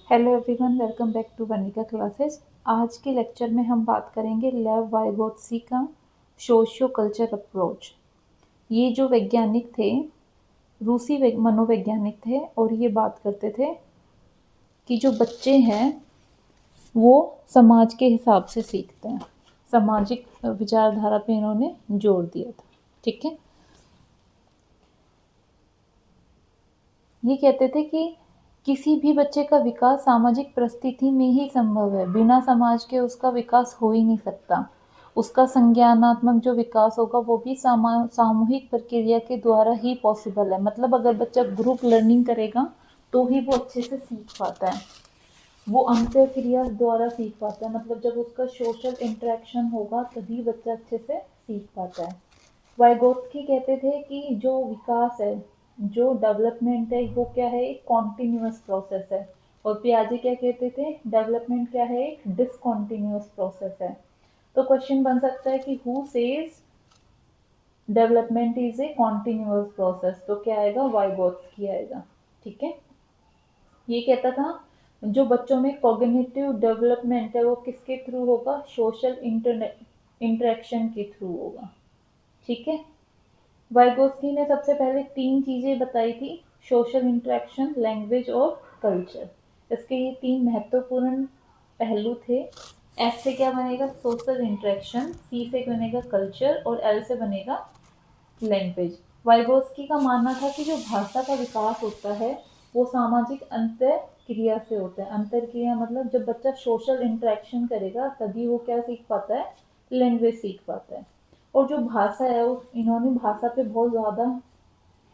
Hello everyone, welcome back to Vanika classes. आज के lecture में हम बात करेंगे लेव वाइगोत्स्की का सोशियो कल्चर अप्रोच। ये जो वैज्ञानिक थे, रूसी मनोवैज्ञानिक थे, और ये बात करते थे कि जो बच्चे हैं वो समाज के हिसाब से सीखते हैं। सामाजिक विचारधारा पे इन्होंने जोर दिया था। ठीक है, ये कहते थे कि किसी भी बच्चे का विकास सामाजिक परिस्थिति में ही संभव है, बिना समाज के उसका विकास हो ही नहीं सकता। उसका संज्ञानात्मक जो विकास होगा वो भी सामूहिक प्रक्रिया के द्वारा ही पॉसिबल है। मतलब अगर बच्चा ग्रुप लर्निंग करेगा तो ही वो अच्छे से सीख पाता है, वो अंतःक्रिया द्वारा सीख पाता है। मतलब जब उसका सोशल इंटरेक्शन होगा तभी बच्चा अच्छे से सीख पाता है। वाइगोत्स्की कहते थे कि जो विकास है, जो डेवलपमेंट है, वो क्या है, एक कॉन्टिन्यूअस प्रोसेस है। और पियाजे क्या कहते थे, डेवलपमेंट क्या है, एक डिसकॉन्टिन्यूअस प्रोसेस है। तो क्वेश्चन बन सकता है कि who says development is a continuous process, तो क्या आएगा, वाइगोत्स्की आएगा। ठीक है, ये कहता था जो बच्चों में कॉग्निटिव डेवलपमेंट है वो किसके थ्रू होगा, सोशल इंटरेक्शन के थ्रू होगा। ठीक है, वाइगोत्स्की ने सबसे पहले 3 चीजें बताई थी, सोशल इंटरेक्शन, लैंग्वेज और कल्चर। इसके ये 3 महत्वपूर्ण पहलू थे। एस से क्या बनेगा, सोशल इंटरेक्शन, सी से बनेगा कल्चर, और एल से बनेगा लैंग्वेज। वाइगोत्स्की का मानना था कि जो भाषा का विकास होता है वो सामाजिक अंतर क्रिया से होता है। अंतर क्रिया मतलब जब बच्चा सोशल इंटरेक्शन करेगा तभी वो क्या सीख पाता है, लैंग्वेज सीख पाता है। और जो भाषा है इन्होंने भाषा पे बहुत ज़्यादा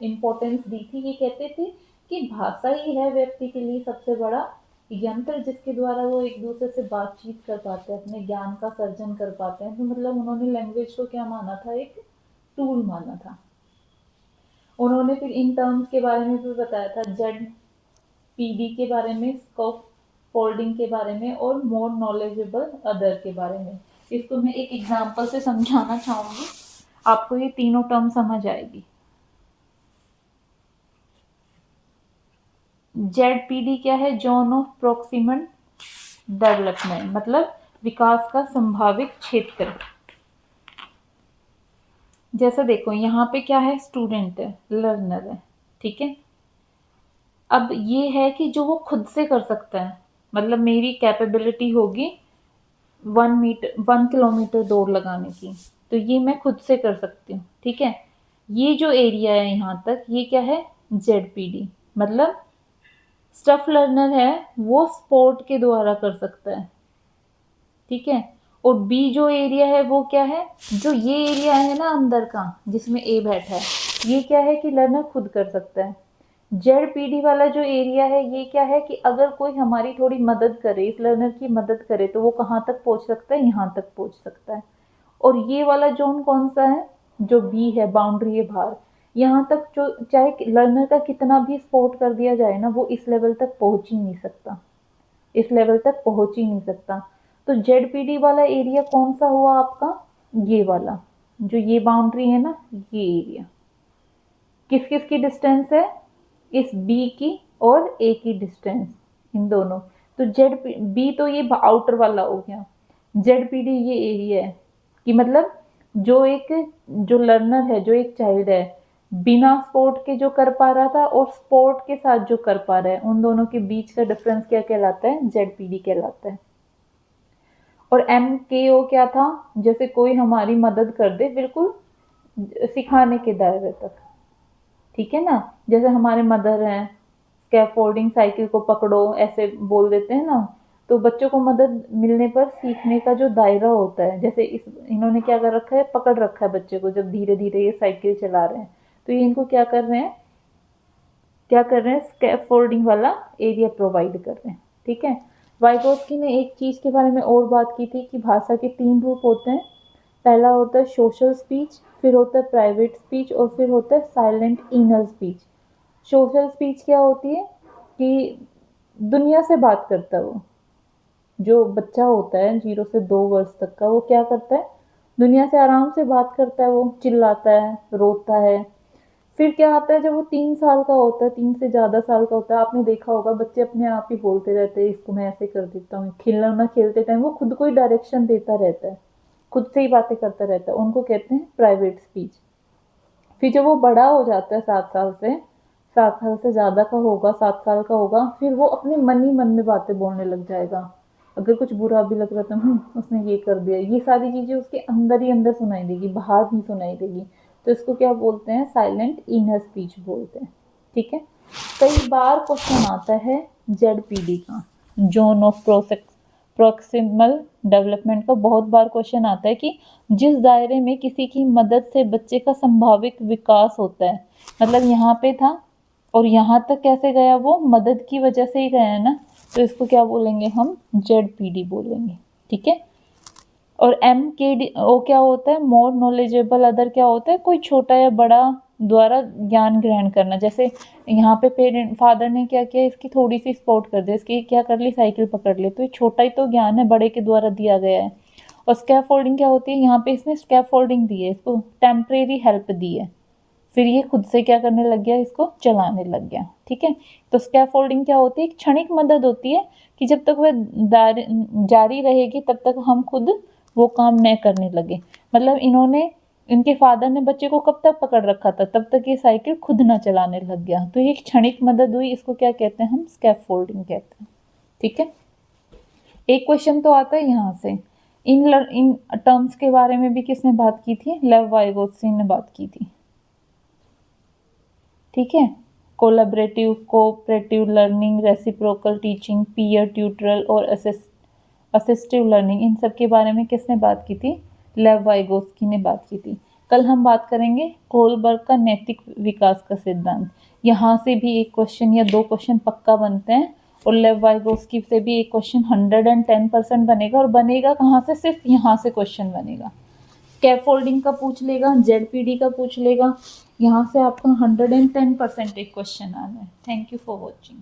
इम्पोर्टेंस दी थी। ये कहते थे कि भाषा ही है व्यक्ति के लिए सबसे बड़ा यंत्र जिसके द्वारा वो एक दूसरे से बातचीत कर पाते हैं, अपने ज्ञान का सर्जन कर पाते हैं। तो मतलब उन्होंने लैंग्वेज को क्या माना था, एक टूल माना था। उन्होंने फिर इन टर्म्स के बारे में भी बताया था, जेड पीडी के बारे में, स्कोप फोल्डिंग के बारे में, और मोर नॉलेजेबल अदर के बारे में। इसको मैं एक एग्जांपल से समझाना चाहूंगी, आपको ये तीनों टर्म समझ आएगी। जेडपीडी क्या है, जोन ऑफ प्रोक्सिमल डेवलपमेंट, मतलब विकास का संभावित क्षेत्र। जैसा देखो यहाँ पे क्या है, स्टूडेंट है, लर्नर है। ठीक है, अब ये है कि जो वो खुद से कर सकता है, मतलब मेरी कैपेबिलिटी होगी 1 किलोमीटर दौड़ लगाने की, तो ये मैं खुद से कर सकती हूँ। ठीक है, ये जो एरिया है यहाँ तक, ये क्या है, जेडपीडी। मतलब स्टफ लर्नर है, वो स्पोर्ट के द्वारा कर सकता है। ठीक है, और बी जो एरिया है वो क्या है, जो ये एरिया है ना अंदर का जिसमें ए बैठा है, ये क्या है कि लर्नर खुद कर सकता है। जेड पीडी वाला जो एरिया है ये क्या है कि अगर कोई हमारी थोड़ी मदद करे, इस लर्नर की मदद करे, तो वो कहाँ तक पहुंच सकता है, यहाँ तक पहुंच सकता है। और ये वाला जोन कौन सा है, जो बी है, बाउंड्री है बाहर, यहाँ तक जो चाहे लर्नर का कितना भी सपोर्ट कर दिया जाए ना, वो इस लेवल तक पहुंच ही नहीं सकता, इस लेवल तक पहुंच ही नहीं सकता। तो जेडपीडी वाला एरिया कौन सा हुआ आपका, ये वाला, जो ये बाउंड्री है ना, ये एरिया किस किस की डिस्टेंस है, इस बी की और ए की डिस्टेंस, इन दोनों। तो जेड बी तो ये आउटर वाला हो गया, जेड पी डी ये एरिया है कि मतलब जो एक, जो लर्नर है, जो एक चाइल्ड है, बिना स्पोर्ट के जो कर पा रहा था और स्पोर्ट के साथ जो कर पा रहा है, उन दोनों के बीच का डिफरेंस क्या कहलाता है, जेड पी डी कहलाता है। और एम के ओ क्या था, जैसे कोई हमारी मदद कर दे बिल्कुल सिखाने के दायरे तक। ठीक है ना, जैसे हमारे मदर हैं, स्कैफोल्डिंग साइकिल को पकड़ो ऐसे बोल देते हैं ना, तो बच्चों को मदद मिलने पर सीखने का जो दायरा होता है, जैसे इन्होंने क्या कर रखा है, पकड़ रखा है बच्चे को, जब धीरे धीरे ये साइकिल चला रहे हैं, तो ये इनको क्या कर रहे हैं, क्या कर रहे हैं, स्कैफोल्डिंग वाला एरिया प्रोवाइड कर रहे हैं। ठीक है, वाइगोत्स्की ने एक चीज के बारे में और बात की थी कि भाषा के 3 रूप होते हैं। पहला होता है सोशल स्पीच, फिर होता है प्राइवेट स्पीच, और फिर होता है silent inner speech. Social speech क्या होती है कि दुनिया से बात करता है वो, जो बच्चा होता है 0 से 2 वर्ष तक का, वो क्या करता है, दुनिया से आराम से बात करता है, वो चिल्लाता है, रोता है। फिर क्या आता है, जब वो 3 साल का होता है, 3 से ज़्यादा साल का होता है, आपने देखा होगा बच्चे अपने आप ही बोलते रहते हैं, इसको मैं ऐसे कर देता हूँ। खिलौना खेलते टाइम वो खुद को ही डायरेक्शन देता रहता है, खुद से ही बातें करता रहता है, उनको कहते हैं प्राइवेट स्पीच। फिर जब वो बड़ा हो जाता है 7 साल से, 7 साल से ज़्यादा का होगा, 7 साल का होगा, फिर वो अपने मन ही मन में बातें बोलने लग जाएगा। अगर कुछ बुरा भी लग रहा था, उसने ये कर दिया, ये सारी चीज़ें उसके अंदर ही अंदर सुनाई देगी, बाहर नहीं सुनाई देगी। तो इसको क्या बोलते हैं, साइलेंट इनर स्पीच बोलते हैं। ठीक है। कई बार क्वेश्चन आता है जेडपीडी का, जोन ऑफ प्रॉक्सिमल डेवलपमेंट का बहुत बार क्वेश्चन आता है कि जिस दायरे में किसी की मदद से बच्चे का संभावित विकास होता है, मतलब यहाँ पे था और यहाँ तक कैसे गया, वो मदद की वजह से ही गया है ना, तो इसको क्या बोलेंगे हम, जेडपीडी बोलेंगे। ठीक है। और एम के डी ओ क्या होता है, मोर नॉलेजेबल अदर क्या होता है, कोई छोटा या बड़ा द्वारा ज्ञान ग्रहण करना। जैसे यहाँ पे पेरेंट फादर ने क्या किया, इसकी थोड़ी सी सपोर्ट कर दी, इसकी क्या कर ली, साइकिल पकड़ ली, तो ये छोटा ही तो ज्ञान है, बड़े के द्वारा दिया गया है। और स्कैफोल्डिंग क्या होती है, यहाँ पे इसने स्कैफोल्डिंग दी है, इसको टेम्परेरी हेल्प दी है, फिर ये खुद से क्या करने लग गया, इसको चलाने लग गया। ठीक है। तो स्कैफोल्डिंग क्या होती है, एक क्षणिक मदद होती है कि जब तक वह जारी रहेगी तब तक हम खुद वो काम न करने लगे। मतलब इन्होंने, इनके फादर ने बच्चे को कब तक पकड़ रखा था, तब तक ये साइकिल खुद ना चलाने लग गया। तो ये क्षणिक मदद हुई, इसको क्या कहते हैं हम, स्कैफोल्डिंग कहते हैं। ठीक है। एक क्वेश्चन तो आता है यहाँ से, इन टर्म्स के बारे में भी किसने बात की थी, लेव वाइगोत्स्कीन ने बात की थी। ठीक है। Collaborative, cooperative learning, reciprocal teaching, peer tutorial और असिस्टिव लर्निंग, इन सब के बारे में किसने बात की थी, लेव वाइगोत्स्की ने बात की थी। कल हम बात करेंगे कोलबर्ग का नैतिक विकास का सिद्धांत। यहाँ से भी एक क्वेश्चन या 2 क्वेश्चन पक्का बनते हैं, और लेव वाइगोत्स्की से भी एक क्वेश्चन 110% बनेगा, और बनेगा कहाँ से, सिर्फ यहाँ से क्वेश्चन बनेगा। स्कैफोल्डिंग का पूछ लेगा, जेडपीडी का पूछ लेगा, यहाँ से आपका 110% एक क्वेश्चन आना है। Thank you for watching.